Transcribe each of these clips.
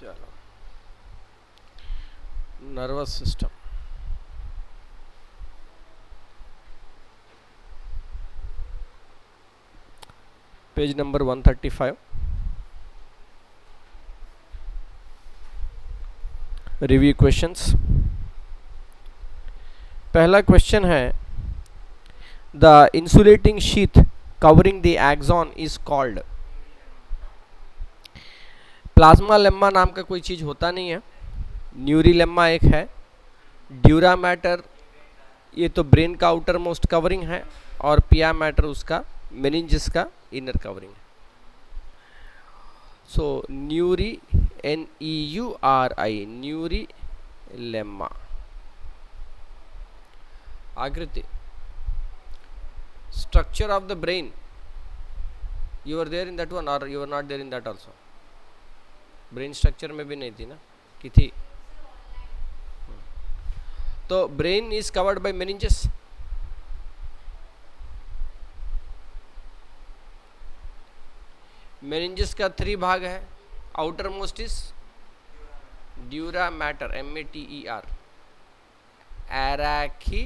चलो, nervous system, page number 135, review questions. पहला question है, the insulating sheath covering the axon is called. Plasma lemma नाम का कोई चीज होता नहीं है, न्यूरी लेम्मा एक है, ड्यूरा मैटर ये तो ब्रेन का आउटर मोस्ट कवरिंग है, और पिया मैटर उसका मेनिंजस का इनर कवरिंग है। सो न्यूरी, NEURI, न्यूरी लेम्मा। आकृति, structure of the brain, you were there in that one or you were not there in that also? brain structure में भी नहीं थी ना, कि थी? तो brain is covered by meninges। meninges का 3 भाग है, outer most is dura mater, MATER, arachnoid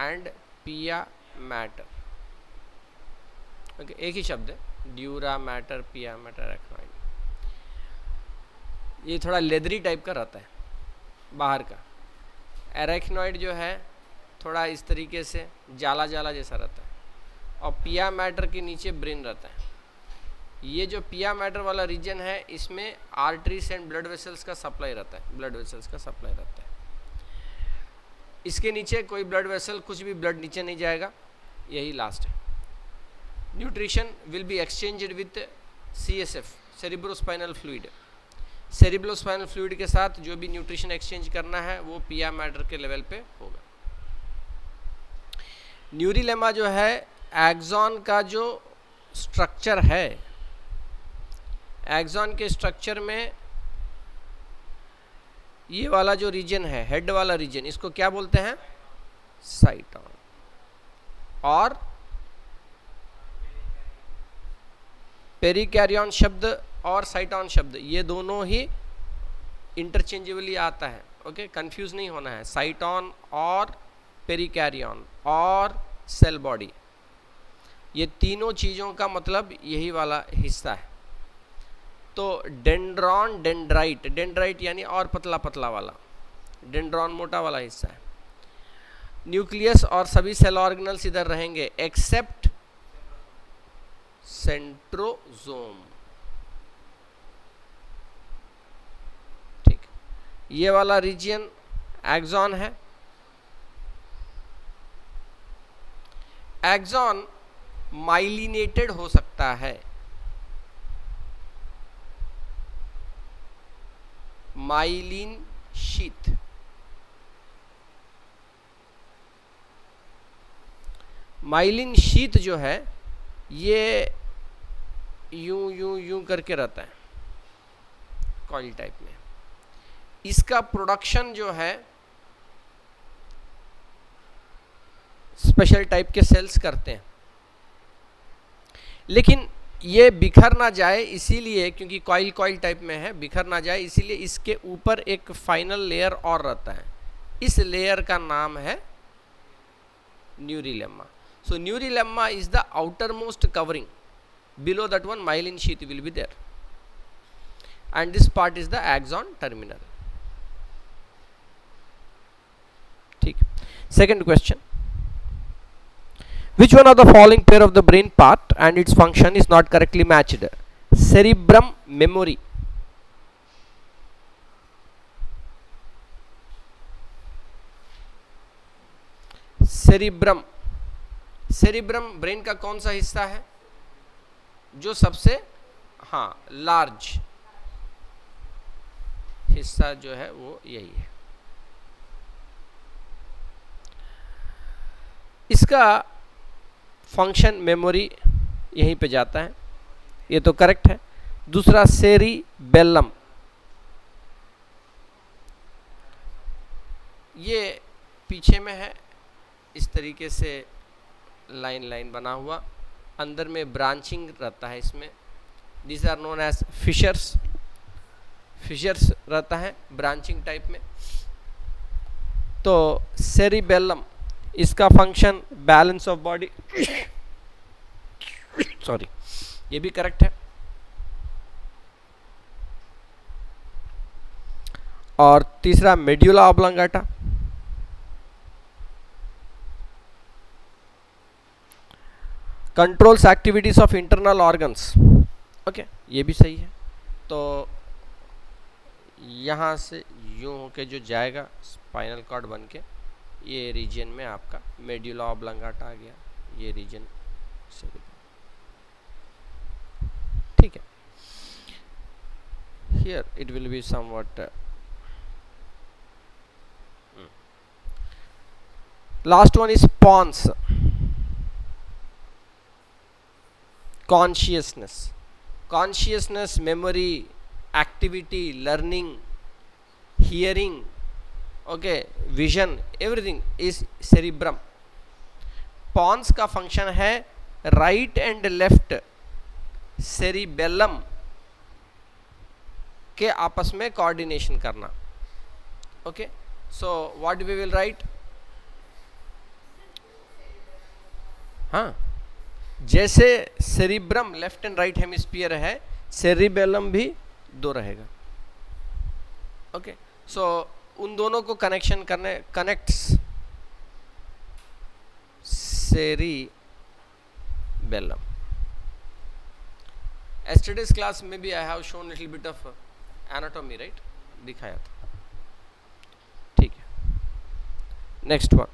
and पिया मैटर। ओके, एक ही शब्द है, ड्यूरा मैटर, पिया मैटर, एराक्नॉइड। ये थोड़ा लेदरी टाइप का रहता है बाहर का। एराक्नॉइड जो है थोड़ा इस तरीके से जाला जाला जैसा रहता है, और पिया मैटर के नीचे ब्रेन रहता है। ये जो पिया मैटर वाला रीजन है, इसमें आर्टरीज एंड ब्लड वेसल्स का सप्लाई रहता है, ब्लड वेसल्स का सप्लाई रहता है। इसके नीचे कोई ब्लड वेसल, कुछ भी ब्लड नीचे नहीं जाएगा, यही लास्ट है। Nutrition will be exchanged with CSF, cerebrospinal fluid. Cerebrospinal fluid के साथ जो भी न्यूट्रिशन एक्सचेंज करना है वो पिया मैटर के लेवल पे होगा। न्यूरी लेमा जो है, एक्सॉन का जो स्ट्रक्चर है, एक्सॉन के स्ट्रक्चर में ये वाला जो रीजन है, हेड वाला रीजन, इसको क्या बोलते हैं? साइटॉन। और पेरिकैरियन शब्द और साइटॉन शब्द, ये दोनों ही इंटरचेंजेबली आता है। ओके, कंफ्यूज नहीं होना है। साइटॉन और पेरिकैरियन और सेल बॉडी, ये तीनों चीज़ों का मतलब यही वाला हिस्सा है। तो डेंड्रॉन, डेंड्राइट, डेंड्राइट यानी और पतला पतला वाला, डेंड्रॉन मोटा वाला हिस्सा है। न्यूक्लियस और सभी सेल ऑर्गेनल्स इधर रहेंगे एक्सेप्ट सेंट्रोजोम। ठीक, ये वाला रीजन एक्सॉन है। एक्सॉन माइलिनेटेड हो सकता है, माइलिन शीथ। माइलिन शीथ जो है ये यूं यूं यूं करके रहता है, कॉइल टाइप में। इसका प्रोडक्शन जो है स्पेशल टाइप के सेल्स करते हैं, लेकिन ये बिखर ना जाए इसीलिए, क्योंकि कॉइल कॉइल टाइप में है, बिखर ना जाए इसीलिए इसके ऊपर एक फाइनल लेयर और रहता है। इस लेयर का नाम है neurilemma. So neurilemma is the outermost covering, below that one myelin sheath will be there, and this part is the axon terminal. ठीक, second question, which one of the following pair of the brain part and its function is not correctly matched? Cerebrum, memory. Cerebrum, cerebrum brain का कौन सा हिस्सा है जो सबसे large हिस्सा जो है वो यही है। इसका फंक्शन मेमोरी यहीं पे जाता है, ये तो करेक्ट है। दूसरा सेरिबेलम, ये पीछे में है, इस तरीके से लाइन लाइन बना हुआ, अंदर में ब्रांचिंग रहता है इसमें, this are known as fissures. Fissures रहता है ब्रांचिंग टाइप में। तो सेरिबेलम, इसका function balance of body, sorry, ये भी करेक्ट है। और तीसरा medulla oblongata, controls activities of internal organs. Okay, ये भी सही है। तो यहाँ से यूं होके जो जाएगा स्पाइनल कॉर्ड बन के, ये रीजन में आपका मेड्यूला ऑब्लांगाटा आ गया, ये रीजन सेरिबेलम। ठीक है, here it will be somewhat last one is pons, consciousness, memory, activity, learning, hearing, okay, vision, everything is cerebrum. pons का फंक्शन है राइट एंड लेफ्ट सेरिबेलम के आपस में कोऑर्डिनेशन करना। Okay, so what we will write? हाँ, जैसे cerebrum left and right hemisphere है, cerebellum भी दो रहेगा। ओके, सो उन दोनों को कनेक्शन करने, connects cerebellum. Yesterday's class maybe I have shown little bit of anatomy, right? दिखाया था। ठीक है, next one,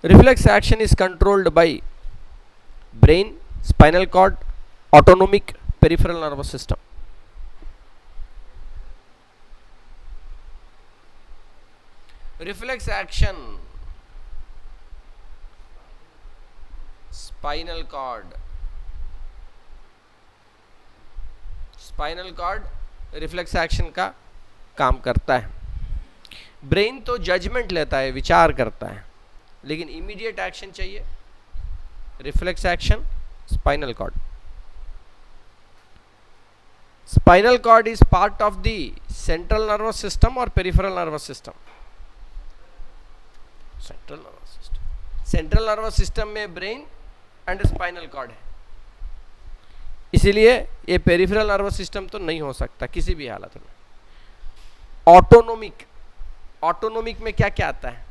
reflex action is controlled by brain, spinal cord, autonomic, peripheral nervous system. reflex action, spinal cord reflex action का काम करता है। Brain तो judgement लेता है, विचार करता है, लेकिन इमीडिएट एक्शन चाहिए, reflex action spinal cord. Spinal cord is part of the central nervous system और peripheral nervous system. Central nervous system में ब्रेन एंड स्पाइनल कॉर्ड है, इसीलिए ये पेरिफेरल नर्वस सिस्टम तो नहीं हो सकता किसी भी हालत में। ऑटोनोमिक में क्या क्या आता है?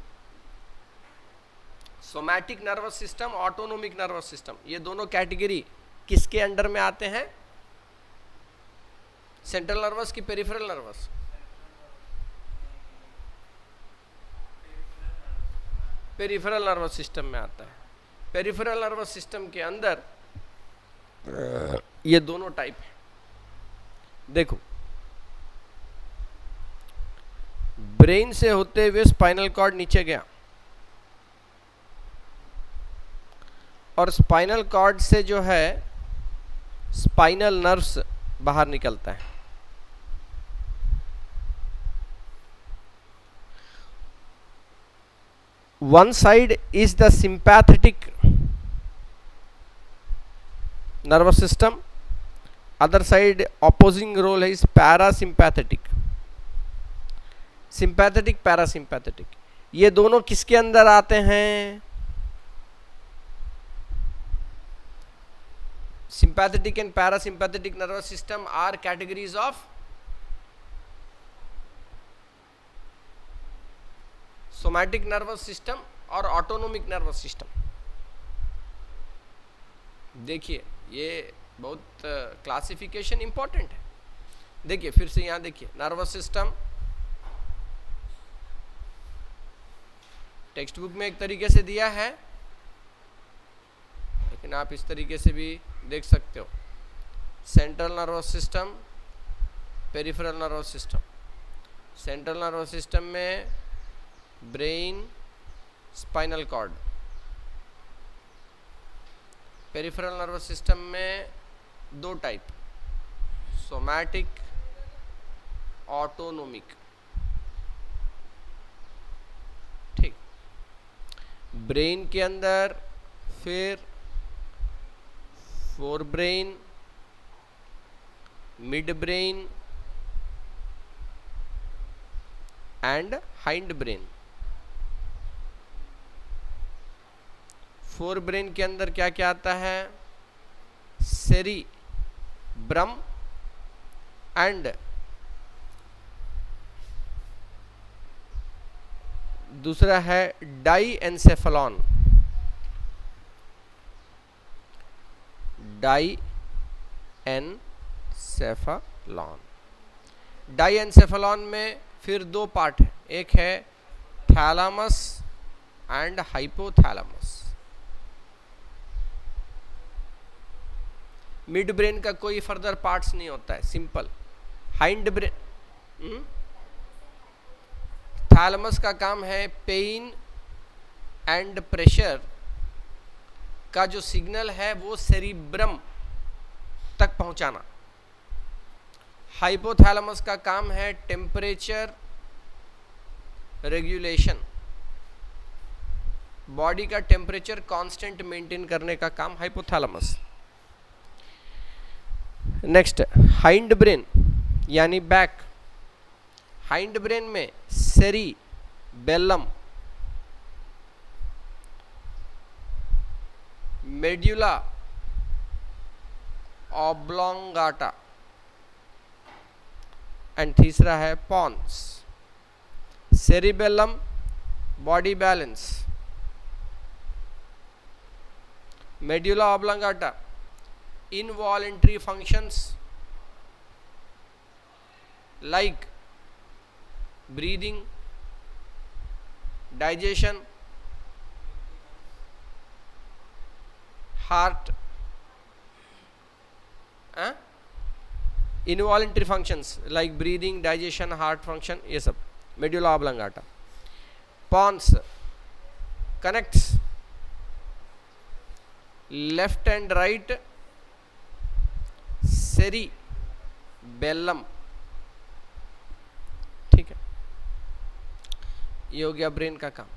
Somatic nervous system, autonomic nervous system, ये दोनों कैटेगरी किसके अंडर में आते हैं? सेंट्रल नर्वस की peripheral nervous? Peripheral nervous system में आता है। पेरिफेरल नर्वस सिस्टम के अंदर ये दोनों टाइप है। देखो, ब्रेन से होते हुए स्पाइनल कॉर्ड नीचे गया और स्पाइनल कॉर्ड से जो है स्पाइनल नर्व्स बाहर निकलता है। One side is the sympathetic nervous system, other side opposing role is parasympathetic, sympathetic parasympathetic। ये दोनों किसके अंदर आते हैं? sympathetic and parasympathetic nervous system are categories of somatic nervous system और ऑटोनोमिक नर्वस सिस्टम। देखिए, ये बहुत क्लासिफिकेशन इंपॉर्टेंट है। देखिए फिर से यहाँ देखिए, नर्वस सिस्टम टेक्स्ट बुक में एक तरीके से दिया है, लेकिन आप इस तरीके से भी देख सकते हो। Central nervous system, peripheral nervous system. Central nervous system में brain, spinal cord. Peripheral nervous system में दो टाइप, सोमैटिक, ऑटोनोमिक। ठीक, ब्रेन के अंदर फिर forebrain, midbrain and hindbrain. Forebrain के अंदर क्या क्या आता है? सेरिब्रम एंड दूसरा है डाईएन्सेफेलॉन. डाईएन्सेफेलॉन. डाईएन्सेफेलॉन में फिर दो पार्ट है, एक है thalamus and hypothalamus. Mid brain का कोई फर्दर पार्ट्स नहीं होता है, सिंपल. हाइंड ब्रेन, थैलामस का काम है पेन एंड प्रेशर का जो सिग्नल है वो सेरिब्रम तक पहुंचाना. हाइपोथैलामस का काम है टेम्परेचर रेगुलेशन, बॉडी का टेम्परेचर कांस्टेंट मेंटेन करने का काम हाइपोथैलामस. नेक्स्ट हाइंड ब्रेन यानी बैक. हाइंड ब्रेन में सेरिबेलम, मेड्यूला ऑब्लोंगाटा एंड तीसरा है pons. Cerebellum body balance, medulla oblongata involuntary functions like breathing, digestion, heart, involuntary functions like breathing, digestion, heart function, ये सब medulla oblongata. pons connects left and right cerebellum. ठीक है, ये हो गया brain का काम.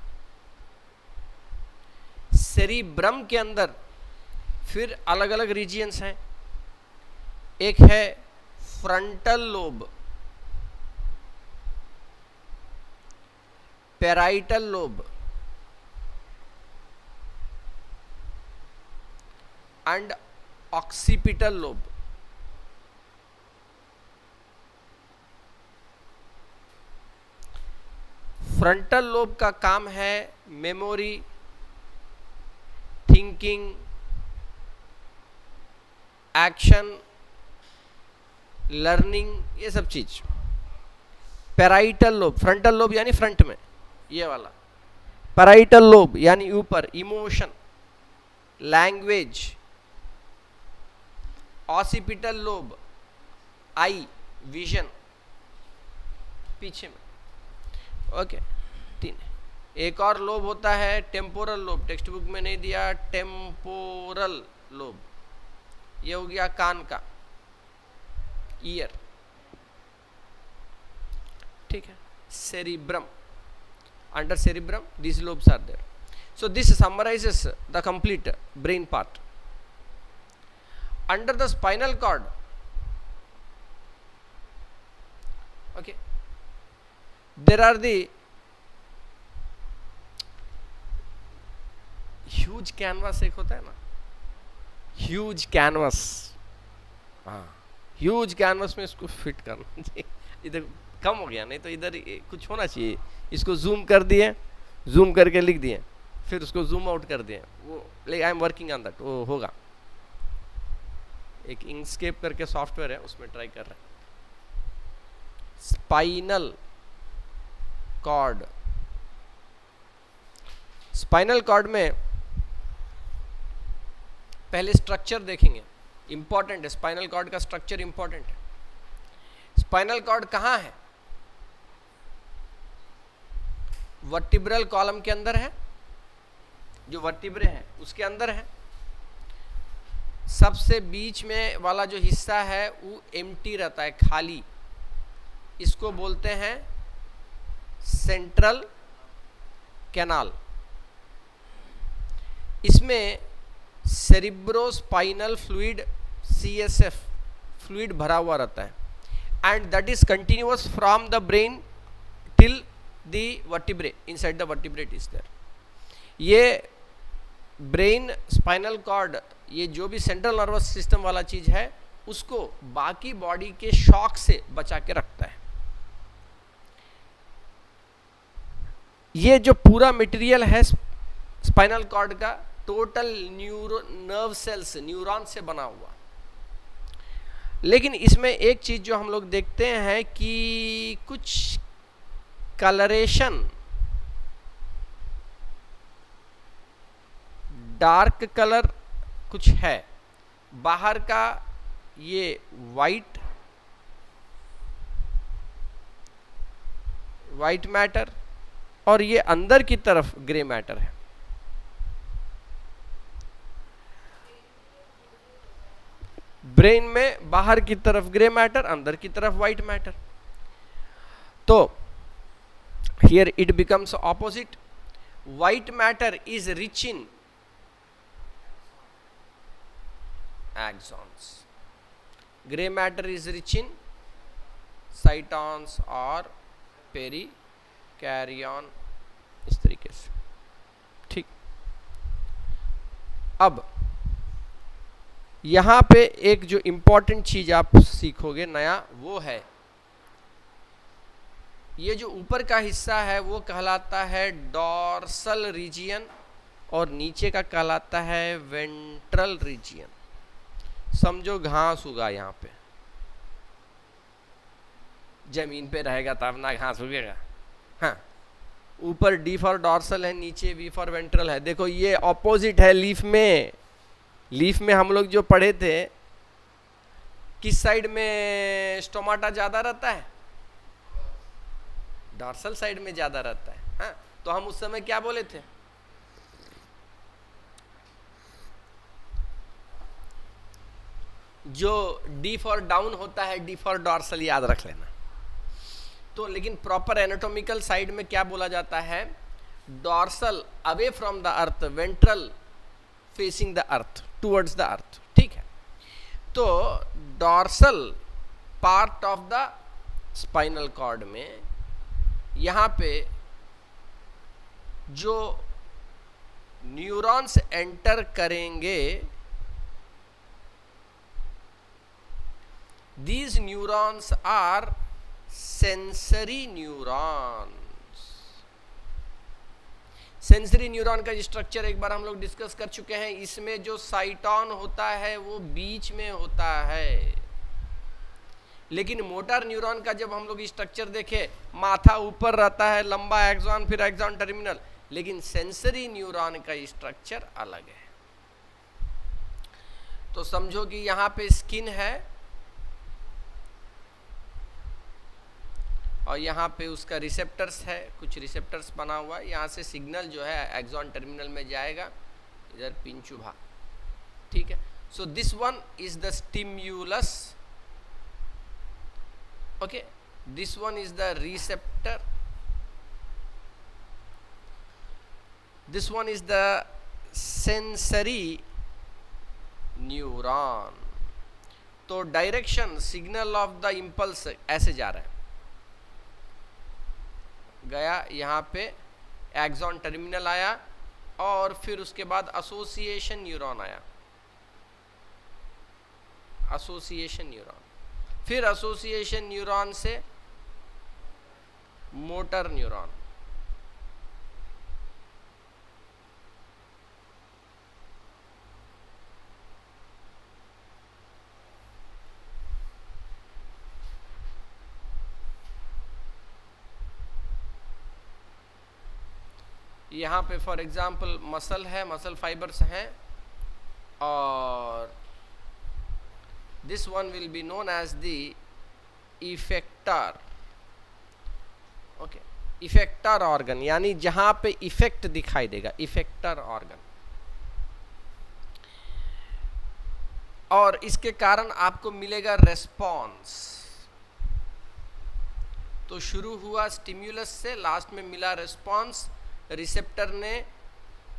सेरिब्रम के अंदर फिर अलग अलग रीजियंस हैं. एक है frontal lobe, parietal lobe and occipital lobe. Frontal lobe का काम है मेमोरी, थिंकिंग, एक्शन, लर्निंग, ये सब चीज. पैराइटल लोब, फ्रंटल लोब यानी फ्रंट में ये वाला. पैराइटल लोब यानी ऊपर, इमोशन, लैंग्वेज. ऑसिपिटल लोब आई, विजन, पीछे में. ओके, तीन. एक और लोब होता है टेम्पोरल लोब, टेक्स्ट बुक में नहीं दिया. टेम्पोरल लोब ये हो गया कान का, ईयर. ठीक है. Cerebrum, under cerebrum these lobes are there. So this summarizes the complete brain part. Under the spinal cord, okay, there are the huge canvas. एक होता है ना huge canvas, हाँ, huge canvas में इसको फिट करना चाहिए. इधर कम हो गया, नहीं तो इधर कुछ होना चाहिए. इसको जूम कर दिए, जूम करके लिख दिए, फिर उसको जूम आउट कर दिए. वो I am working on that, वो होगा. एक इंकस्केप करके सॉफ्टवेयर है, उसमें ट्राई कर रहे हैं. Spinal cord. स्पाइनल कॉर्ड में पहले स्ट्रक्चर देखेंगे, इंपॉर्टेंट है. स्पाइनल कॉर्ड का स्ट्रक्चर इंपॉर्टेंट है. स्पाइनल कॉर्ड कहाँ है? वर्टिब्रल कॉलम के अंदर है, जो वर्टिब्रे है उसके अंदर है. सबसे बीच में वाला जो हिस्सा है वो एम्प्टी रहता है, खाली. इसको बोलते हैं सेंट्रल कैनाल. इसमें सेरिब्रोस्पाइनल फ्लूइड CSF फ्लूइड भरा हुआ रहता है, and that is continuous from the brain till the vertebrae, inside the vertebrate is there. ये ब्रेन, स्पाइनल कॉर्ड, ये जो भी सेंट्रल नर्वस सिस्टम वाला चीज है उसको बाकी बॉडी के शॉक से बचा के रखता है। ये जो पूरा मटेरियल है स्पाइनल कॉर्ड का, टोटल नर्व सेल्स, न्यूरॉन से बना हुआ। लेकिन इसमें एक चीज जो हम लोग देखते हैं कि कुछ कलरेशन, डार्क कलर कुछ है, बाहर का ये वाइट मैटर, और ये अंदर की तरफ ग्रे मैटर है। ब्रेन में बाहर की तरफ ग्रे मैटर, अंदर की तरफ व्हाइट मैटर। तो here it becomes opposite. White matter is rich in axons, gray matter is rich in cytons और perikaryon, इस तरीके से। ठीक, अब यहां पे एक जो इंपॉर्टेंट चीज आप सीखोगे नया, वो है ये जो ऊपर का हिस्सा है वो कहलाता है डॉर्सल रीजियन, और नीचे का कहलाता है वेंट्रल रीजियन। समझो घास उगा यहाँ पे, जमीन पे रहेगा तब ना घास उगेगा। हाँ, ऊपर डी फॉर डॉर्सल है, नीचे वी फॉर वेंट्रल है। देखो ये ऑपोजिट है लीफ में। लीफ में हम लोग जो पढ़े थे, किस साइड में स्टोमाटा ज्यादा रहता है? डॉर्सल साइड में ज्यादा रहता है। हाँ, तो हम उस समय क्या बोले थे? जो डी फॉर डाउन होता है, डी फॉर डॉर्सल, याद रख लेना। तो लेकिन प्रॉपर एनाटॉमिकल साइड में क्या बोला जाता है? Dorsal away from the earth, ventral facing the earth, towards the earth. ठीक है, तो dorsal part of the spinal cord में यहां पे जो न्यूरॉन्स एंटर करेंगे, these neurons are sensory neurons। Sensory neuron का स्ट्रक्चर एक बार हम लोग डिस्कस कर चुके हैं। इसमें जो साइटॉन होता है वो बीच में होता है, लेकिन मोटर न्यूरॉन का जब हम लोग स्ट्रक्चर देखे, माथा ऊपर रहता है, लंबा एक्सॉन, फिर एक्सॉन टर्मिनल, लेकिन सेंसरी न्यूरॉन का स्ट्रक्चर अलग है। तो समझो कि यहां पे स्किन है और यहाँ पे उसका रिसेप्टर्स है, कुछ रिसेप्टर्स बना हुआ है। यहाँ से सिग्नल जो है एक्सॉन टर्मिनल में जाएगा, इधर पिन चुभा। ठीक है, so this one is the stimulus, okay, this one is the receptor, this one is the sensory neuron. तो direction, signal of the impulse ऐसे जा रहा है, गया यहाँ पे एक्सॉन टर्मिनल आया, और फिर उसके बाद एसोसिएशन न्यूरॉन आया, एसोसिएशन न्यूरॉन, फिर एसोसिएशन न्यूरॉन से मोटर न्यूरॉन। यहाँ पे फॉर एग्जाम्पल मसल है, मसल फाइबर्स हैं, और this one will be known as the effector. Okay, effector organ, यानी जहां पे इफेक्ट दिखाई देगा, इफेक्टर ऑर्गन। और इसके कारण आपको मिलेगा रेस्पॉन्स। तो शुरू हुआ स्टिम्युलस से, लास्ट में मिला रेस्पॉन्स। रिसेप्टर ने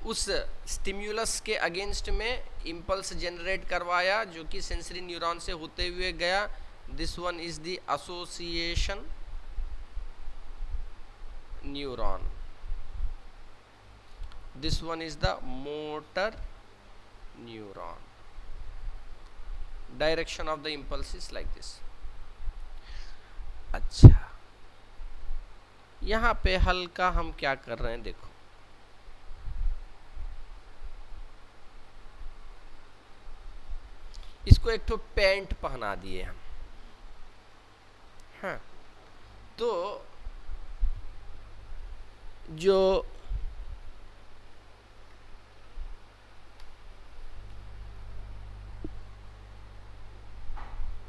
उस स्टिम्युलस के अगेंस्ट में इम्पल्स जनरेट करवाया जो कि सेंसरी न्यूरॉन से होते हुए गया. This one is the association neuron. This one is the motor neuron. Direction of the impulse is like this. अच्छा, यहाँ पे हल्का हम क्या कर रहे हैं देखो. इसको एक तो पैंट पहना दिए हम. हाँ, तो जो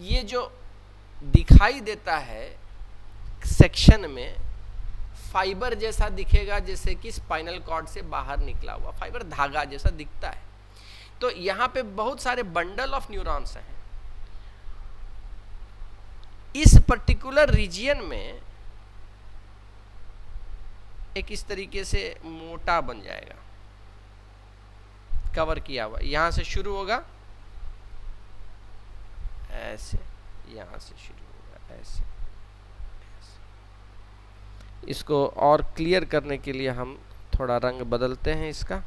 ये जो दिखाई देता है सेक्शन में फाइबर जैसा दिखेगा, जैसे कि स्पाइनल कॉर्ड से बाहर निकला हुआ फाइबर धागा जैसा दिखता है. तो यहाँ पे बहुत सारे बंडल ऑफ न्यूरॉन्स हैं. इस पर्टिकुलर रीजियन में एक इस तरीके से मोटा बन जाएगा, कवर किया हुआ. यहां से शुरू होगा ऐसे, यहां से शुरू होगा ऐसे. इसको और क्लियर करने के लिए हम थोड़ा रंग बदलते हैं इसका.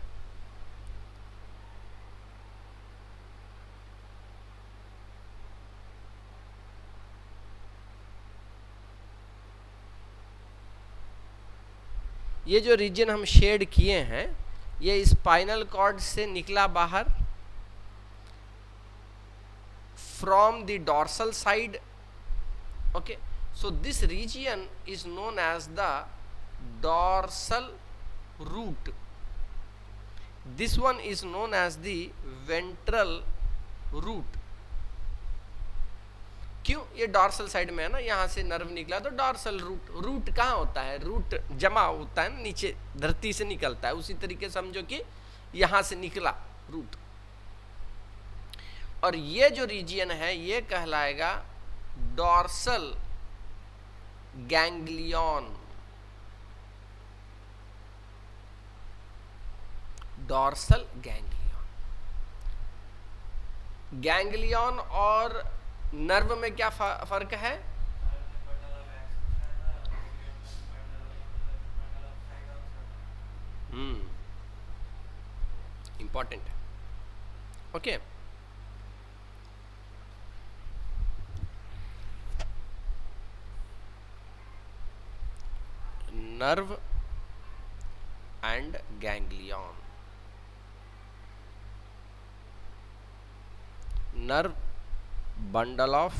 ये जो रीजन हम शेड किए हैं ये स्पाइनल कॉर्ड से निकला बाहर from the dorsal side. Okay, so this region is known as the dorsal root. This one is known as the ventral root. क्यों? ये डॉर्सल साइड में है ना, यहाँ से नर्व निकला तो डॉर्सल रूट. रूट कहाँ होता है? रूट जमा होता है ना, नीचे धरती से निकलता है. उसी तरीके समझो कि यहाँ से निकला रूट. और ये जो रीजियन है ये कहलाएगा dorsal ganglion. Dorsal ganglion. Ganglion और नर्व में क्या फर्क है? इंपॉर्टेंट है. Okay, nerve and ganglion. Nerve bundle of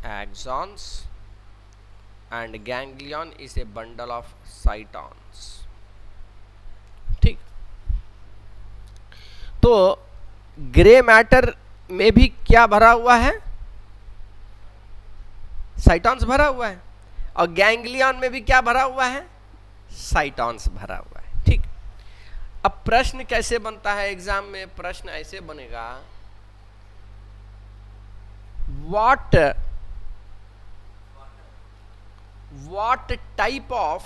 axons and ganglion is a bundle of cytons. ठीक. तो ग्रे मैटर में भी क्या भरा हुआ है? साइटॉन्स भरा हुआ है. और गैंग्लियन में भी क्या भरा हुआ है? साइटॉन्स भरा हुआ है. ठीक. अब प्रश्न कैसे बनता है एग्जाम में? प्रश्न ऐसे बनेगा, what type of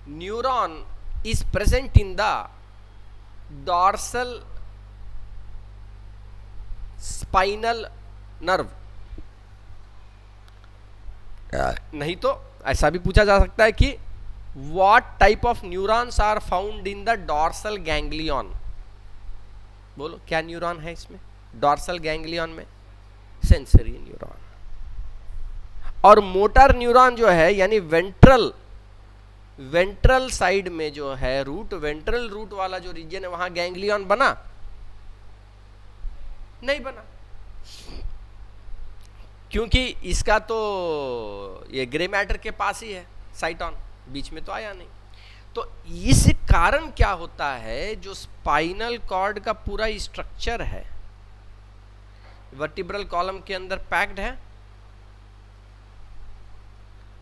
neuron is present in the dorsal spinal nerve. नहीं तो ऐसा भी पूछा जा सकता है कि what type of neurons are found in the dorsal ganglion. बोलो क्या न्यूरॉन है इसमें डॉर्सल गैंग्लियन में? Sensory neuron. और मोटर न्यूरॉन जो है यानी वेंट्रल साइड में जो है रूट, वेंट्रल रूट वाला जो रीजन है वहां गैंग्लियन बना? नहीं बना, क्योंकि इसका तो ये ग्रे मैटर के पास ही है साइटॉन, बीच में तो आया नहीं. तो इस कारण क्या होता है, जो स्पाइनल कॉर्ड का पूरा स्ट्रक्चर है वर्टिब्रल कॉलम के अंदर पैक्ड है.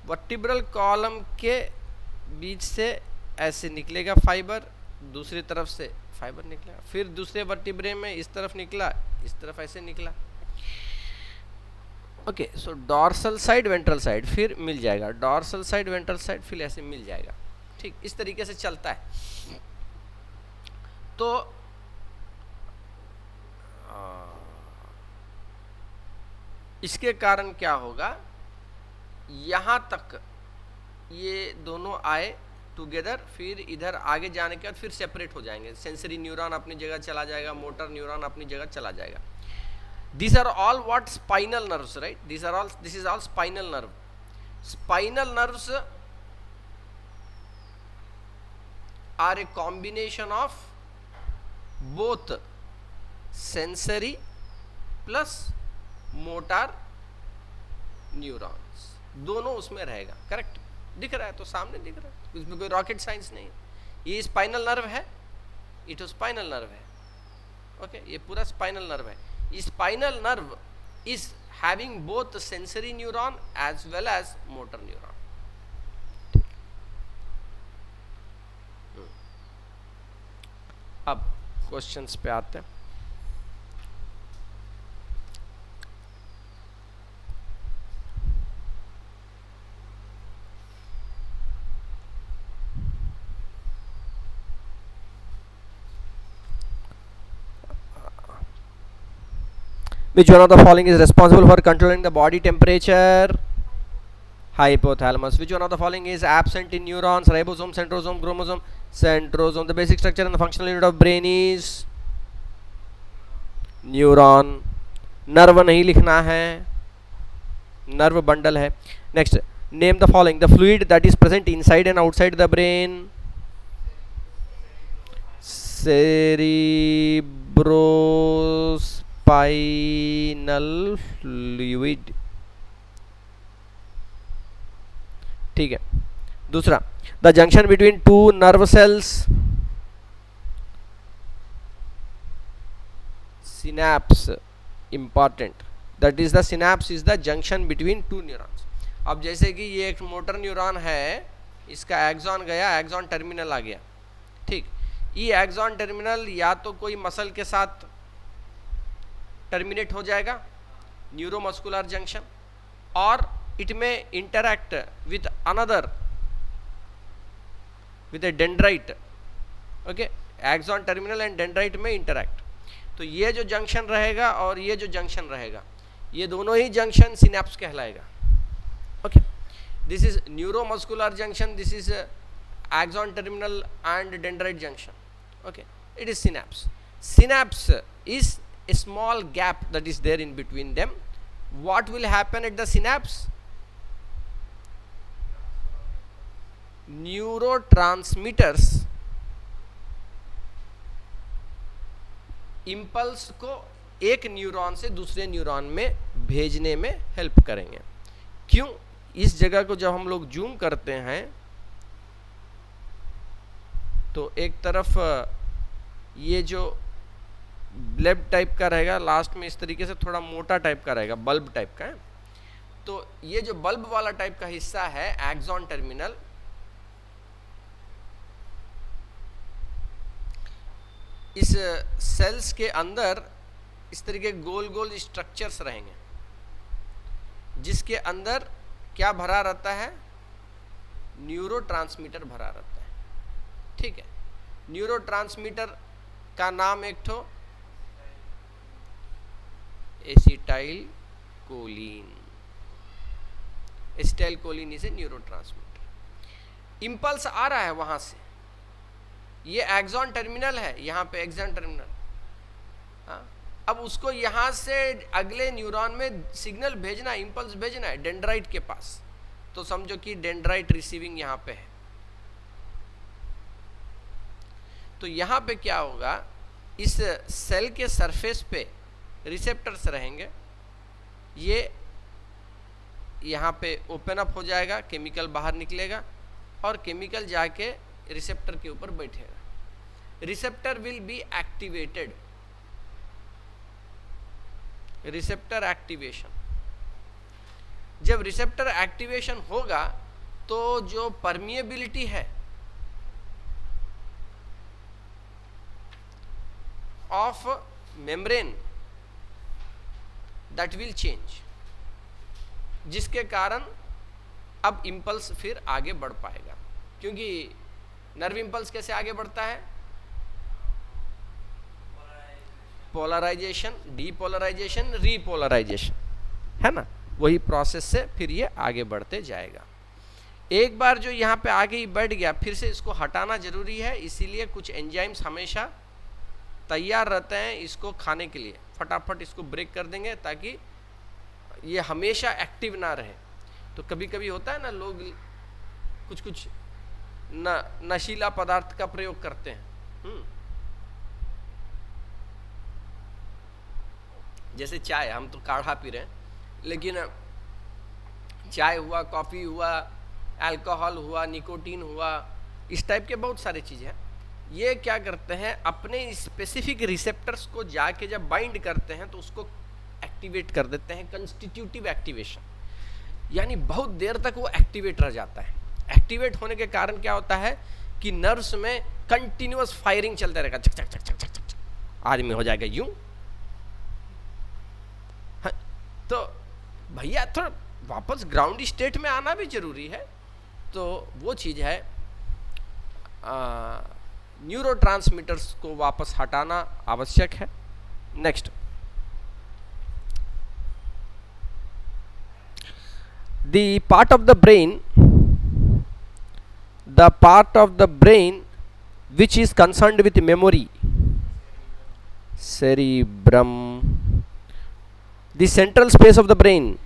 वर्टिब्रल कॉलम के बीच से ऐसे निकलेगा फाइबर, दूसरी तरफ से फाइबर निकला, फिर दूसरे वर्टिब्रे में इस तरफ निकला, इस तरफ ऐसे निकला. ओके, सो डॉर्सल साइड वेंट्रल साइड फिर मिल जाएगा, डॉर्सल साइड वेंट्रल साइड फिर ऐसे मिल जाएगा. ठीक, इस तरीके से चलता है। तो इसके कारण क्या होगा, यहाँ तक ये दोनों आए टुगेदर, फिर इधर आगे जाने के बाद फिर सेपरेट हो जाएंगे। सेंसरी न्यूरॉन अपनी जगह चला जाएगा, मोटर न्यूरॉन अपनी जगह चला जाएगा। These are all what spinal nerves, right? This is all spinal nerve. Spinal nerves are a combination of both sensory plus motor neurons. दोनों उसमें रहेगा, करेक्ट? दिख रहा है तो सामने दिख रहा है, इसमें कोई रॉकेट साइंस नहीं है। ये स्पाइनल नर्व है, इट स्पाइनल नर्व है, ओके, ये पूरा स्पाइनल नर्व है। Spinal nerve is having both sensory neuron as well as motor neuron. अब क्वेश्चंस पे आते हैं। Which one of the following is responsible for controlling the body temperature? Hypothalamus. Which one of the following is absent in neurons? Ribosome, centrosome, chromosome, centrosome. The basic structure and the functional unit of brain is neuron. Nerve नहीं लिखना है, nerve bundle है. Next, name the following. The fluid that is present inside and outside the brain. Cerebrospinal fluid. ठीक है। दूसरा, the junction between two nerve cells, synapse, important, that is the synapse is the junction between two neurons. अब जैसे कि ये एक motor neuron है, इसका एक्सॉन गया, एक्सॉन टर्मिनल आ गया, ठीक, ये एक्सॉन टर्मिनल या तो कोई मसल के साथ टर्मिनेट हो जाएगा, न्यूरोमस्कुलर जंक्शन, और it may interact with another, with a dendrite, okay, axon terminal and dendrite में interact। तो ये जो जंक्शन रहेगा और ये जो जंक्शन रहेगा, ये दोनों ही जंक्शन सिनैप्स कहलाएगा, okay। This is neuromuscular junction, this is axon terminal and dendrite junction, okay, it is synapse. Synapse is a small gap that is there in between them. What will happen at the synapse? Neurotransmitters impulse को एक neuron से दूसरे neuron में भेजने में help करेंगे। क्यों? इस जगह को जब हम लोग जूम करते हैं तो एक तरफ ये जो ब्लब टाइप का रहेगा, लास्ट में इस तरीके से थोड़ा मोटा टाइप का रहेगा, बल्ब टाइप का है। तो ये जो बल्ब वाला टाइप का हिस्सा है एक्सॉन टर्मिनल, इस सेल्स के अंदर इस तरीके गोल गोल स्ट्रक्चर्स रहेंगे, जिसके अंदर क्या भरा रहता है? न्यूरोट्रांसमीटर भरा रहता है, ठीक है। न्यूरोट्रांसमीटर का नाम एक ठो acetyl choline, acetyl choline is a neurotransmitter. Impulse आ रहा है वहां से, ये एक्सॉन टर्मिनल है, यहाँ पे एक्सॉन टर्मिनल, हाँ, अब उसको यहाँ से अगले न्यूरॉन में सिग्नल भेजना, इंपल्स भेजना है डेंड्राइट के पास। तो समझो कि डेंड्राइट रिसीविंग यहाँ पे है। तो यहाँ पे क्या होगा, इस सेल के सरफेस पे रिसेप्टर्स रहेंगे, ये यहाँ पे ओपन अप हो जाएगा, केमिकल बाहर निकलेगा और केमिकल जाके रिसेप्टर के ऊपर बैठेगा। Receptor will be activated, receptor activation. जब रिसेप्टर एक्टिवेशन होगा तो जो परमिएबिलिटी है of membrane that will change, जिसके कारण अब इंपल्स फिर आगे बढ़ पाएगा। क्योंकि नर्व इंपल्स कैसे आगे बढ़ता है? पोलराइजेशन, डीपोलराइजेशन, रीपोलराइजेशन, है ना, वही प्रोसेस से फिर ये आगे बढ़ते जाएगा। एक बार जो यहाँ पे आगे ही बढ़ गया, फिर से इसको हटाना जरूरी है, इसीलिए कुछ एंजाइम्स हमेशा तैयार रहते हैं इसको खाने के लिए, फटाफट इसको ब्रेक कर देंगे ताकि ये हमेशा एक्टिव ना रहे। तो कभी कभी होता है ना, लोग कुछ कुछ नशीला पदार्थ का प्रयोग करते हैं, जैसे चाय, हम तो काढ़ा पी रहे हैं, लेकिन चाय हुआ, कॉफ़ी हुआ, अल्कोहल हुआ, निकोटीन हुआ, इस टाइप के बहुत सारी चीज़ें हैं। ये क्या करते हैं, अपने स्पेसिफिक रिसेप्टर्स को जाके जब बाइंड करते हैं तो उसको एक्टिवेट कर देते हैं, कंस्टिट्यूटिव एक्टिवेशन, यानी बहुत देर तक वो एक्टिवेट रह जाता है। एक्टिवेट होने के कारण क्या होता है कि नर्व्स में कंटिन्यूअस फायरिंग चलता रहेगा, चक चक चक चक चक चक, आदमी हो जाएगा यूं। हाँ, तो भैया थोड़ा वापस ग्राउंड स्टेट में आना भी जरूरी है, तो वो चीज़ है न्यूरोट्रांसमीटर्स को वापस हटाना आवश्यक है। Next, the part of the brain which is concerned with memory, cerebrum, the central space of the brain,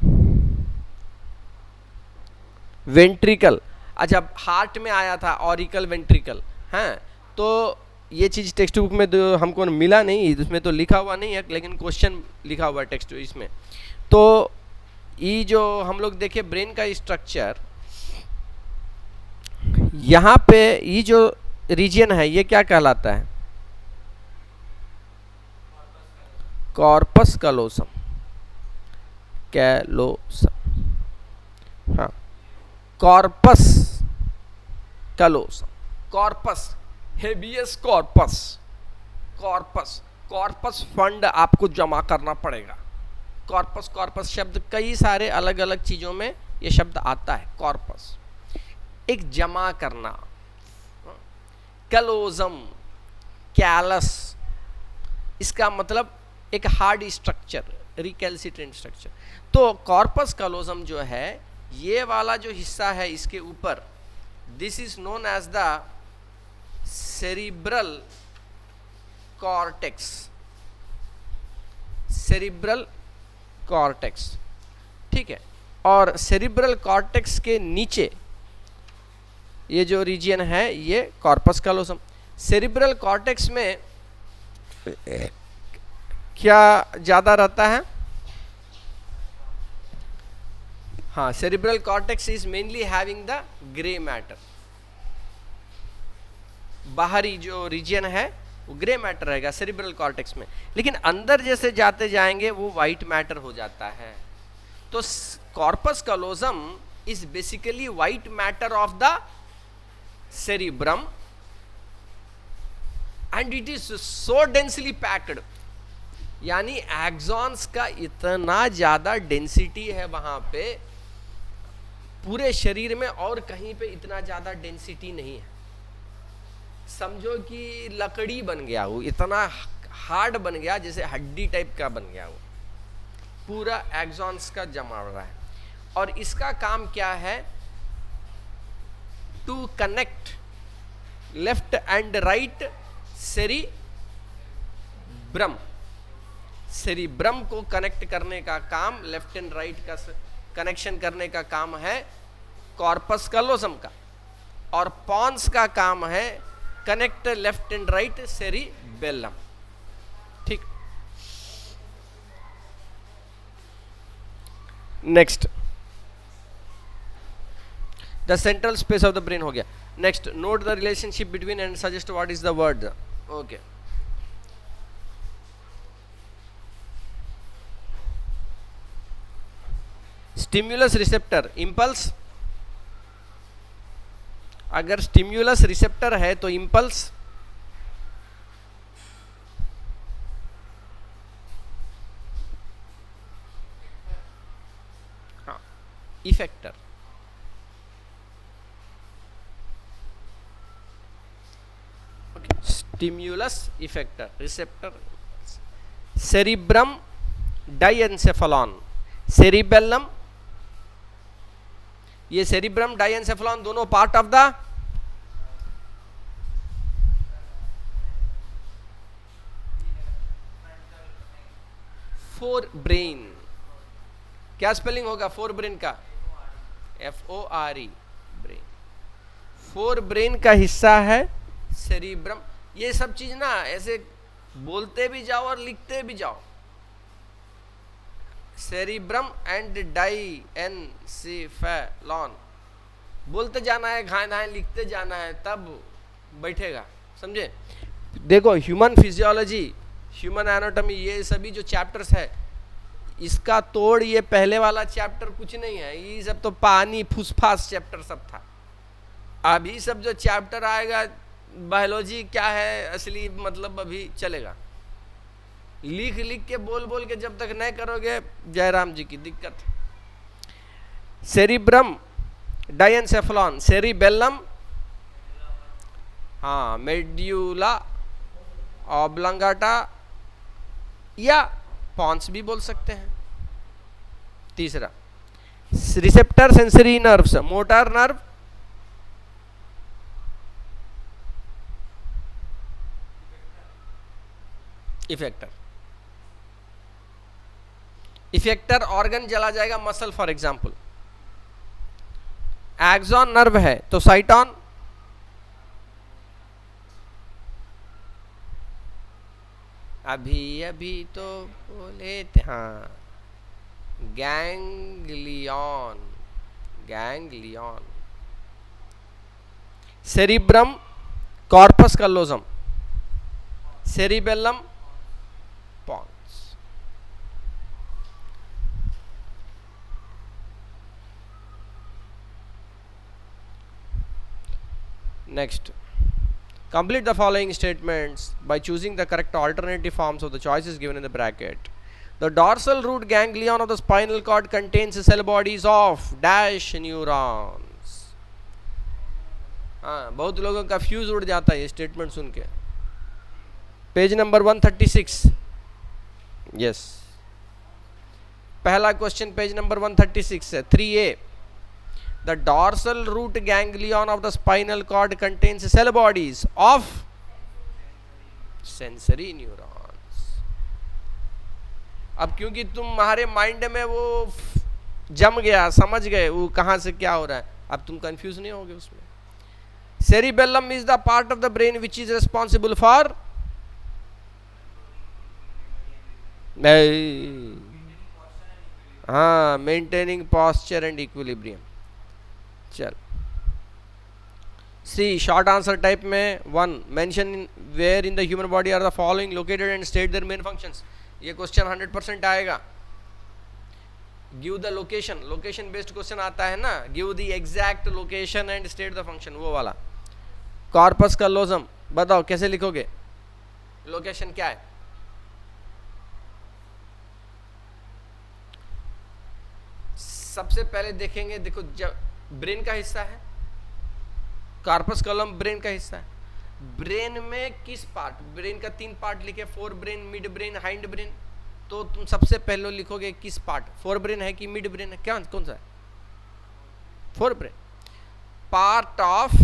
ventricle। अच्छा, हार्ट में आया था ऑरिकल वेंट्रिकल, हैं, तो ये चीज़ टेक्स्ट बुक में तो हमको मिला नहीं, उसमें तो लिखा हुआ नहीं है, लेकिन क्वेश्चन लिखा हुआ है टेक्स्ट इसमें। तो ये जो हम लोग देखे ब्रेन का स्ट्रक्चर, यहाँ पे ये जो रीजन है ये क्या कहलाता है? कॉर्पस कैलोसम, हाँ, corpus callosum, corpus, habeas corpus, corpus fund आपको जमा करना पड़ेगा। कॉर्पस शब्द कई सारे अलग अलग चीज़ों में ये शब्द आता है। कॉर्पस एक जमा करना, कैलोजम, कैलस, इसका मतलब एक हार्ड स्ट्रक्चर, रिकैल्सिट्रेंट स्ट्रक्चर। तो कॉर्पस कैलोजम जो है, ये वाला जो हिस्सा है इसके ऊपर, this is known as the cerebral cortex, cerebral cortex, ठीक है। और सेरिब्रल कॉर्टेक्स के नीचे ये जो रीजन है ये कॉर्पस कैलोसम। सेरिब्रल कॉर्टेक्स में क्या ज़्यादा रहता है? हाँ, cerebral cortex is mainly having the grey matter. बाहरी जो रीजन है वो ग्रे मैटर रहेगा सेरिब्रल कॉर्टेक्स में, लेकिन अंदर जैसे जाते जाएंगे वो वाइट मैटर हो जाता है। तो corpus callosum is basically white matter of the cerebrum and it is so densely packed, यानी एक्सॉन्स का इतना ज्यादा डेंसिटी है वहां पे, पूरे शरीर में और कहीं पे इतना ज्यादा डेंसिटी नहीं है। समझो कि लकड़ी बन गया वो, इतना हार्ड बन गया जैसे हड्डी टाइप का बन गया वो, पूरा एक्सॉन्स का जमा रहा है। और इसका काम क्या है? To connect left and right cerebrum, cerebrum को कनेक्ट करने का काम, लेफ्ट एंड राइट का कनेक्शन करने का काम है कॉर्पस कैलोसम का, और पॉन्स का काम है connect left and right cerebellum, ठीक। Next, the central space of the brain हो गया। Next, note the relationship between and suggest what is the word. Okay, stimulus receptor, impulse. अगर स्टिम्युलस रिसेप्टर है तो इंपल्स, हाँ, effector. Stimulus effector, receptor, cerebrum diencephalon, cerebellum, ये cerebrum diencephalon दोनों part of the fore brain. क्या spelling होगा fore brain का? FORE, brain. Fore brain का हिस्सा है सेरिब्रम। ये सब चीज ना ऐसे बोलते भी जाओ और लिखते भी जाओ, सेरिब्रम एंड डाइएन्सेफेलॉन बोलते जाना है, घाय घाय लिखते जाना है, तब बैठेगा, समझे? देखो ह्यूमन फिजियोलॉजी, ह्यूमन एनाटॉमी, ये सभी जो चैप्टर्स है, इसका तोड़ ये पहले वाला चैप्टर कुछ नहीं है। ये सब तो पानी फुसफास चैप्टर सब था। अभी सब जो चैप्टर आएगा बायोलॉजी क्या है असली मतलब अभी चलेगा। लिख लिख के बोल बोल के जब तक नहीं करोगे, जयराम जी की दिक्कत। सेरिब्रम डाइएन्सेफेलॉन, सेरिबेलम, हाँ, मेड्यूला ऑब्लांगाटा या पॉन्स भी बोल सकते हैं। तीसरा receptor sensory nerves, motor nerve, effector. Effector organ चला जाएगा muscle, for example axon nerve है तो साइटॉन, अभी अभी तो बोले थे, हाँ, ganglion, ganglion. Cerebrum corpus callosum, cerebellum pons. Next, complete the following statements by choosing the correct alternative forms of the choices given in the bracket. The dorsal root ganglion of the spinal cord contains cell bodies of dash neurons. हाँ, बहुत लोगों का fuse उड़ जाता है ये statement सुन के। Page number 136, yes, पहला क्वेश्चन पेज नंबर 136 है, 3A। The dorsal root ganglion of the spinal cord contains cell bodies of sensory neurons. अब क्योंकि तुम्हारे माइंड में वो जम गया, समझ गए वो कहां से क्या हो रहा है, अब तुम कंफ्यूज नहीं होगे उसमें। Cerebellum is the part of the brain which is responsible for maintaining posture and equilibrium. चल, सी शॉर्ट आंसर टाइप में 1, mention where in the human body are the following located and state their main functions. ये question 100% आएगा। Give the location, location based question आता है ना, give the exact location and state the function, वो वाला। Corpus कलोजम, बताओ कैसे लिखोगे, लोकेशन क्या है? सबसे पहले देखेंगे, देखो जब ब्रेन का हिस्सा है, कार्पस कॉलम ब्रेन का हिस्सा है। ब्रेन में किस पार्ट, ब्रेन का 3 पार्ट लिखे, fore brain, mid brain, hind brain. तो तुम सबसे पहले लिखोगे किस पार्ट, फोर ब्रेन है कि मिड ब्रेन है, क्या कौन सा है? Fore brain. Part of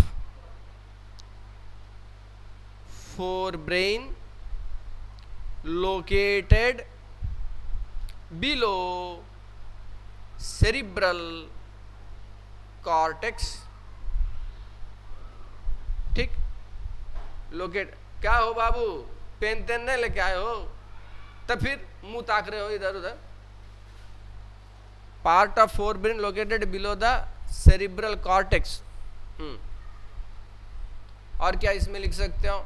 fore brain located below cerebral cortex, ठीक। लोकेट, क्या हो बाबू, पेन तेन नहीं लेके आए हो, तब फिर मुंह ताक रहे हो इधर उधर। Part of fore brain located below the cerebral cortex. और क्या इसमें लिख सकते हो,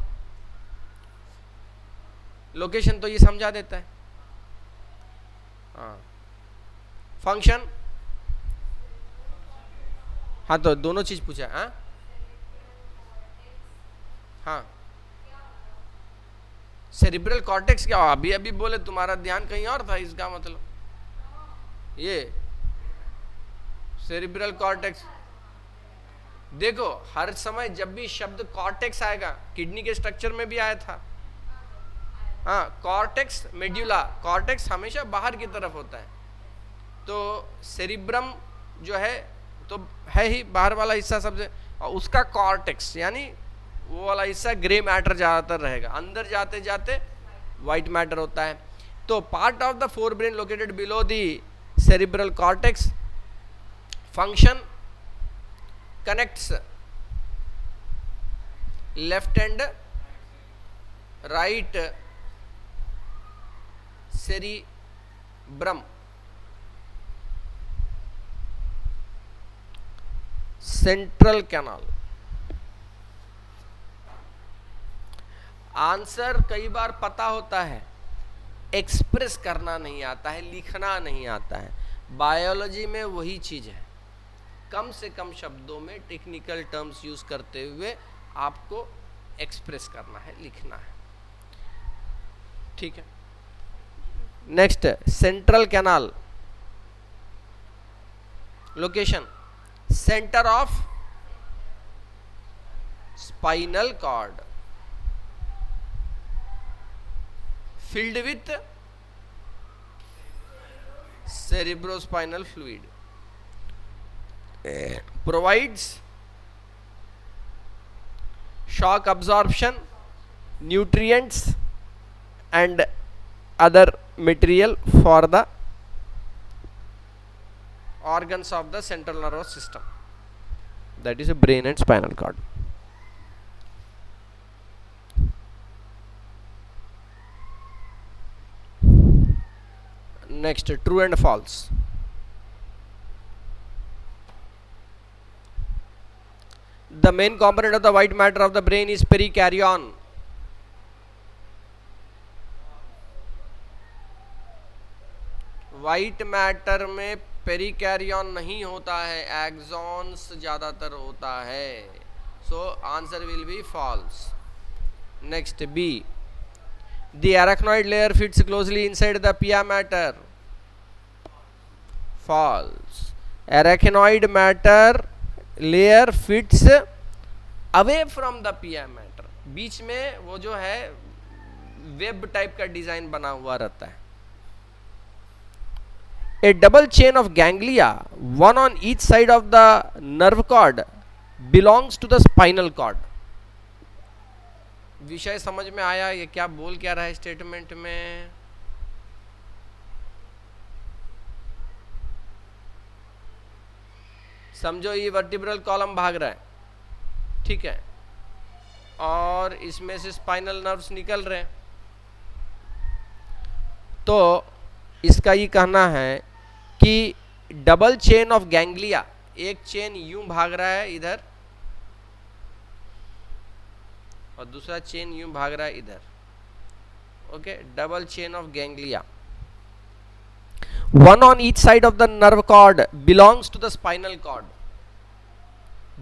लोकेशन तो ये समझा देता है। हाँ, फंक्शन, हाँ तो दोनों चीज पूछा। हाँ हाँ, सेरिब्रल कॉर्टेक्स क्या, अभी अभी बोले, तुम्हारा ध्यान कहीं और था, इसका मतलब ये सेरिब्रल कॉर्टेक्स देखो हर समय जब भी शब्द कॉर्टेक्स आएगा, किडनी के स्ट्रक्चर में भी आया था, हाँ, कॉर्टेक्स मेड्यूला, कॉर्टेक्स हमेशा बाहर की तरफ होता है, तो सेरिब्रम जो है तो है ही बाहर वाला हिस्सा सबसे, और उसका कॉर्टेक्स यानी वो वाला हिस्सा ग्रे मैटर ज़्यादातर रहेगा, अंदर जाते जाते वाइट मैटर होता है। तो part of the fore brain located below the cerebral cortex function connects left and right cerebrum, central canal। Answer कई बार पता होता है, एक्सप्रेस करना नहीं आता है, लिखना नहीं आता है। बायोलॉजी में वही चीज है, कम से कम शब्दों में टेक्निकल टर्म्स यूज करते हुए आपको एक्सप्रेस करना है, लिखना है, ठीक है। Next, central canal location, centre of spinal cord, filled with cerebrospinal fluid, provides shock absorption, nutrients and other material for the organs of the central nervous system, that is a brain and spinal cord. Next, true and false. The main component of the white matter of the brain is perikaryon. White matter में perikaryon नहीं होता है, axons ज्यादातर होता है, so answer will be false. Next, B, the arachnoid layer fits closely inside the pia matter, false। arachnoid matter layer fits away from the pia matter, बीच में वो जो है वेब टाइप का डिजाइन बना हुआ रहता है। A double chain of ganglia, one on each side of the nerve cord, belongs to the spinal cord। विषय समझ में आया? ये क्या बोल क्या रहा है स्टेटमेंट में? समझो ये वर्टिब्रल कॉलम भाग रहा है, ठीक है, और इसमें से स्पाइनल नर्व्स निकल रहे हैं, तो इसका ये कहना है कि डबल चेन ऑफ गैंग्लिया, एक चेन यूं भाग रहा है इधर और दूसरा चेन यूं भाग रहा है इधर, okay, double chain of ganglia, one on each side of the nerve cord belongs to the spinal cord।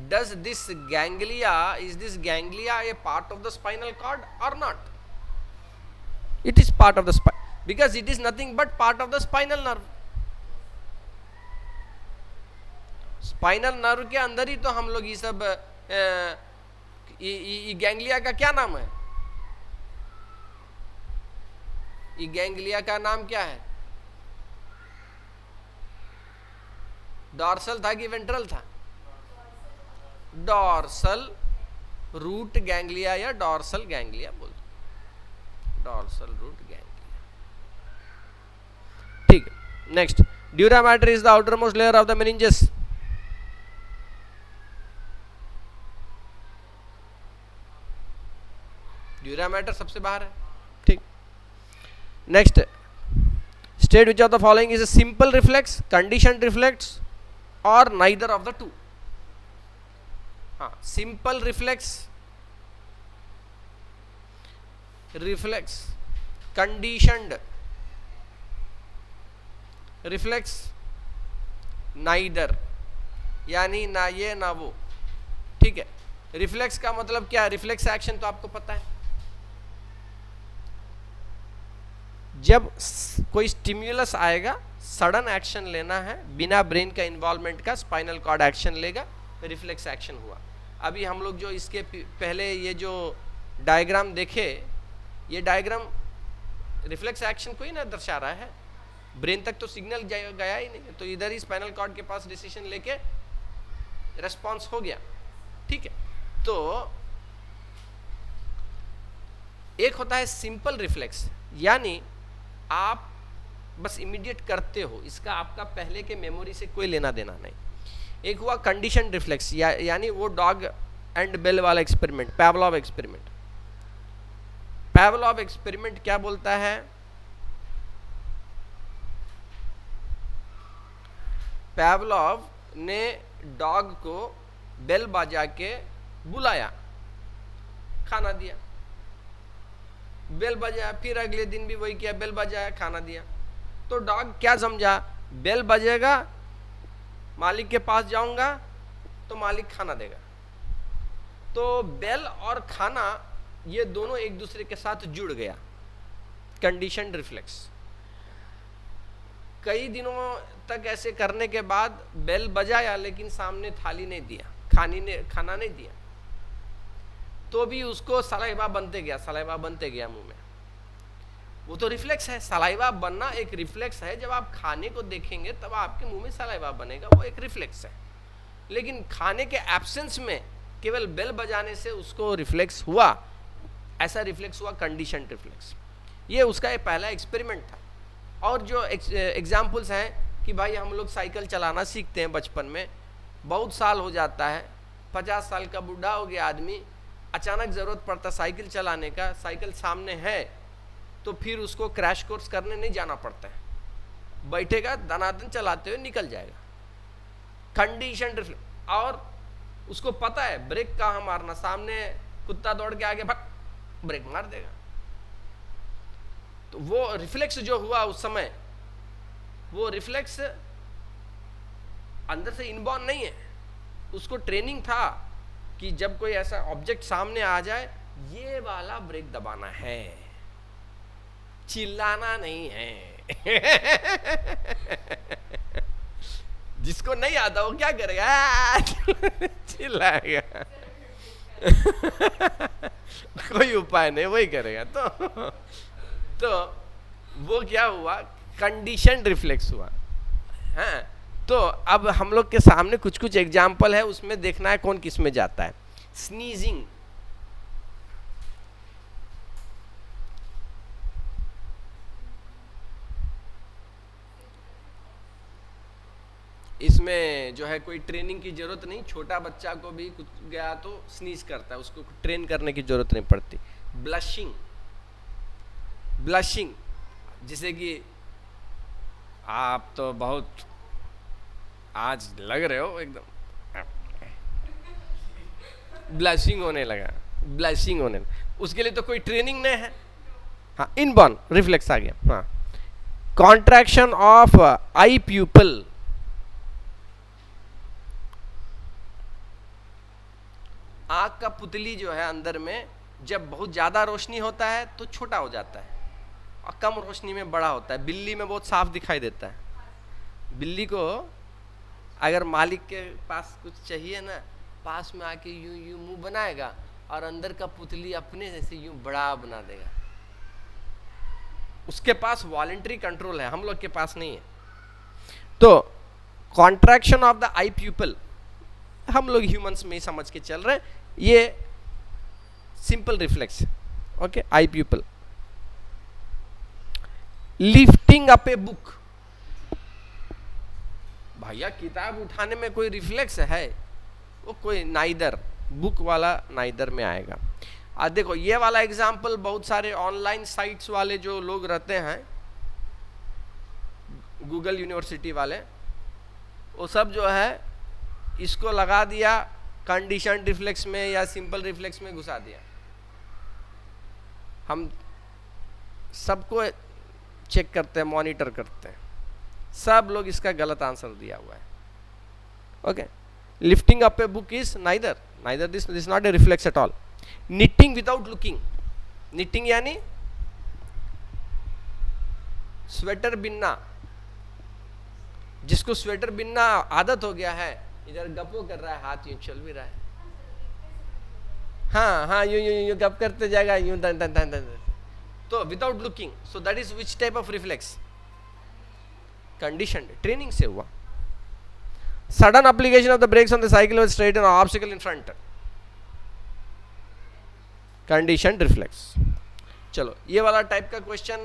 Does this ganglia, is this ganglia a part of the spinal cord or not? It is part of the spine, because it is nothing but part of the spinal nerve। Spinal nerve के अंदर ही तो हम लोग ये सब, ganglia का क्या नाम है? ये गैंग्लिया का नाम क्या है? डॉर्सल था कि वेंट्रल था? डॉर्सल रूट गैंग्लिया या डॉर्सल गैंग्लिया बोलते, डॉर्सल रूट गैंग्लिया, ठीक है। Next, dura mater is the outer most layer of the meninges. Dura mater सबसे बाहर है, ठीक। Next, state which of the following is a simple reflex, conditioned reflex और neither of the two. हाँ, simple reflex, reflex, conditioned reflex, neither, यानी ना ये ना वो, ठीक है। रिफ्लेक्स का मतलब क्या है? रिफ्लेक्स एक्शन तो आपको पता है, जब कोई स्टिम्युलस आएगा, सडन एक्शन लेना है बिना ब्रेन का इन्वॉल्वमेंट का, स्पाइनल कॉर्ड एक्शन लेगा, रिफ्लेक्स एक्शन हुआ। अभी हम लोग जो इसके पहले ये जो डायग्राम देखे, ये डायग्राम रिफ्लेक्स एक्शन को ही ना दर्शा रहा है, ब्रेन तक तो सिग्नल गया ही नहीं, तो इधर ही स्पाइनल कॉर्ड के पास डिसीजन लेके रेस्पॉन्स हो गया। ठीक है, तो एक होता है सिंपल रिफ्लेक्स, यानी आप बस इमीडिएट करते हो, इसका आपका पहले के मेमोरी से कोई लेना देना नहीं। एक हुआ कंडीशन रिफ्लेक्स, यानी वो डॉग एंड बेल वाला एक्सपेरिमेंट, पैवलॉव एक्सपेरिमेंट। पैवलॉव एक्सपेरिमेंट क्या बोलता है? पैवलॉव ने डॉग को बेल बजा के बुलाया, खाना दिया, बेल बजाया, फिर अगले दिन भी वही किया, बेल बजाया, खाना दिया। तो डॉग क्या समझा, बेल बजेगा, मालिक के पास जाऊंगा तो मालिक खाना देगा। तो बेल और खाना ये दोनों एक दूसरे के साथ जुड़ गया, कंडीशन रिफ्लेक्स। कई दिनों तक ऐसे करने के बाद बेल बजाया, लेकिन सामने थाली नहीं दिया, खाना नहीं दिया, तो भी उसको सलाइवा बनते गया मुंह में। वो तो रिफ्लेक्स है, सलाइवा बनना एक रिफ्लेक्स है। जब आप खाने को देखेंगे तब आपके मुंह में सलाइवा बनेगा, वो एक रिफ्लेक्स है। लेकिन खाने के एब्सेंस में केवल बेल बजाने से उसको रिफ्लेक्स हुआ, ऐसा रिफ्लेक्स हुआ कंडीशन रिफ्लेक्स। ये उसका एक पहला एक्सपेरिमेंट था। और जो एग्जाम्पल्स हैं कि भाई हम लोग साइकिल चलाना सीखते हैं बचपन में, बहुत साल हो जाता है, 50 साल का बूढ़ा हो गया आदमी, अचानक ज़रूरत पड़ता साइकिल चलाने का, साइकिल सामने है तो फिर उसको क्रैश कोर्स करने नहीं जाना पड़ता है, बैठेगा दनादन चलाते हुए निकल जाएगा, कंडीशन रिफ्लेक्स। और उसको पता है ब्रेक कहाँ मारना, सामने कुत्ता दौड़ के आगे भग ब्रेक मार देगा। तो वो रिफ्लेक्स जो हुआ उस समय, वो रिफ्लेक्स अंदर से इनबॉर्न नहीं है, उसको ट्रेनिंग था कि जब कोई ऐसा ऑब्जेक्ट सामने आ जाए ये वाला ब्रेक दबाना है, चिल्लाना नहीं है। जिसको नहीं आता वो क्या करेगा, चिल्लाएगा। कोई उपाय नहीं, वही करेगा। तो वो क्या हुआ, कंडीशन रिफ्लेक्स हुआ। हाँ, तो अब हम लोग के सामने कुछ कुछ एग्जाम्पल है, उसमें देखना है कौन किस में जाता है। स्नीजिंग, इसमें जो है कोई ट्रेनिंग की जरूरत नहीं, छोटा बच्चा को भी कुछ गया तो स्नीज करता है, उसको ट्रेन करने की जरूरत नहीं पड़ती। ब्लशिंग, ब्लशिंग जिसे कि आप तो बहुत आज लग रहे हो एकदम, ब्लशिंग होने लगा, ब्लशिंग होने लगा, उसके लिए तो कोई ट्रेनिंग नहीं है। हाँ, इनबॉर्न रिफ्लेक्स आ गया। हाँ, कॉन्ट्रैक्शन ऑफ आई प्यूपल, आँख का पुतली जो है अंदर में, जब बहुत ज़्यादा रोशनी होता है तो छोटा हो जाता है और कम रोशनी में बड़ा होता है। बिल्ली में बहुत साफ दिखाई देता है। बिल्ली को अगर मालिक के पास कुछ चाहिए ना, पास में आके यूं यूं मुंह बनाएगा और अंदर का पुतली अपने जैसे यूं बड़ा बना देगा। उसके पास वॉलंटरी कंट्रोल है, हम लोग के पास नहीं है। तो contraction of the eye pupil हम लोग ह्यूमंस में ही समझ के चल रहे हैं, ये simple reflex. Okay, eye pupil. Lifting up a book, भैया किताब उठाने में कोई रिफ्लेक्स है? वो कोई नाइदर, बुक वाला नाइदर में आएगा। देखो ये वाला एग्जाम्पल बहुत सारे ऑनलाइन साइट्स वाले जो लोग रहते हैं, गूगल यूनिवर्सिटी वाले, वो सब जो है इसको लगा दिया कंडीशन रिफ्लेक्स में या सिंपल रिफ्लेक्स में घुसा दिया। हम सबको चेक करते हैं, मॉनिटर करते हैं, सब लोग इसका गलत आंसर दिया हुआ है। Okay, lifting up a book is neither this not a reflex at all. Knitting without looking, knitting यानी स्वेटर बिनना। जिसको स्वेटर बिनना आदत हो गया है इधर गप्पो कर रहा है, हाथ यूं चल भी रहा है, हाँ हाँ, यूं यूं यूं गप करते जाएगा, यूं तन तन तन तन, तो without looking. So that is which type of reflex? Conditioned, training से हुआ. Sudden application of the breaks on the cycle with straight an obstacle in front, conditioned reflex. चलो ये वाला टाइप का क्वेश्चन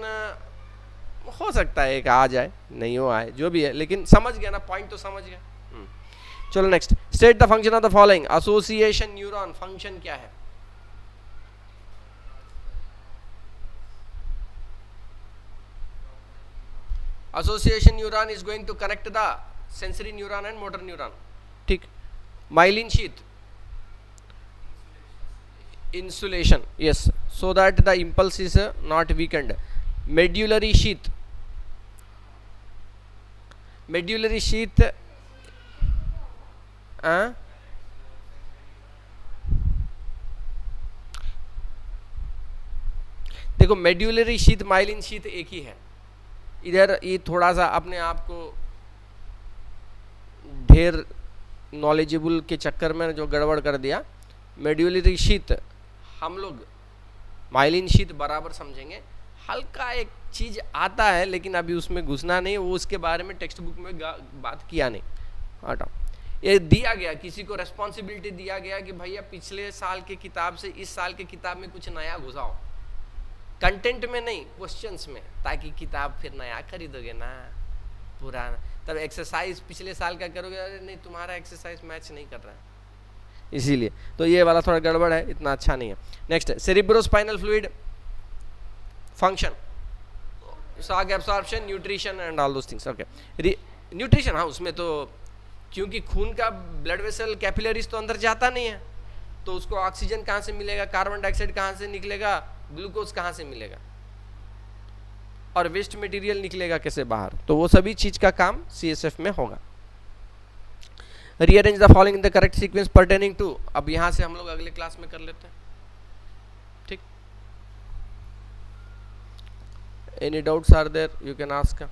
हो सकता है एक आ जाए, नहीं हो आए, जो भी है, लेकिन समझ गया ना, पॉइंट तो समझ गया. चलो next, state the function of the following. Association neuron function क्या है? Association neuron is going to connect the sensory neuron and motor neuron. ठीक. Myelin sheath, insulation, yes, so that the impulse is not weakened. Medullary sheath, medullary sheath, देखो medullary sheath myelin sheath एक ही है. इधर ये थोड़ा सा अपने आप को ढेर नॉलेजेबल के चक्कर में जो गड़बड़ कर दिया. मेड्यूलरी शीथ हम लोग माइलिन शीथ बराबर समझेंगे. हल्का एक चीज आता है लेकिन अभी उसमें घुसना नहीं, वो उसके बारे में टेक्स्ट बुक में बात किया नहीं. हटाओ. ये दिया गया, किसी को रेस्पॉन्सिबिलिटी दिया गया कि भैया पिछले साल के किताब से इस साल के किताब में कुछ नया घुसाओ, कंटेंट में नहीं, क्वेश्चंस में, ताकि किताब फिर नया खरीदोगे ना, पुराना तब एक्सरसाइज पिछले साल का करोगे, अरे नहीं तुम्हारा एक्सरसाइज मैच नहीं कर रहा है, इसीलिए. तो ये वाला थोड़ा गड़बड़ है, इतना अच्छा नहीं है. Next, cerebrospinal fluid function, shock absorption, nutrition and all those things. Okay, nutrition, हाँ उसमें तो क्योंकि खून का ब्लड वेसल कैपिलरीज तो अंदर जाता नहीं है, तो उसको ऑक्सीजन कहाँ से मिलेगा, कार्बन डाइऑक्साइड कहाँ से निकलेगा, ग्लूकोज कहाँ से मिलेगा, और वेस्ट मटेरियल निकलेगा कैसे बाहर, तो वो सभी चीज का काम सीएसएफ में होगा. Rearrange the following in the correct sequence pertaining to. अब यहां से हम लोग अगले क्लास में कर लेते हैं. ठीक. Any doubts are there, you can ask.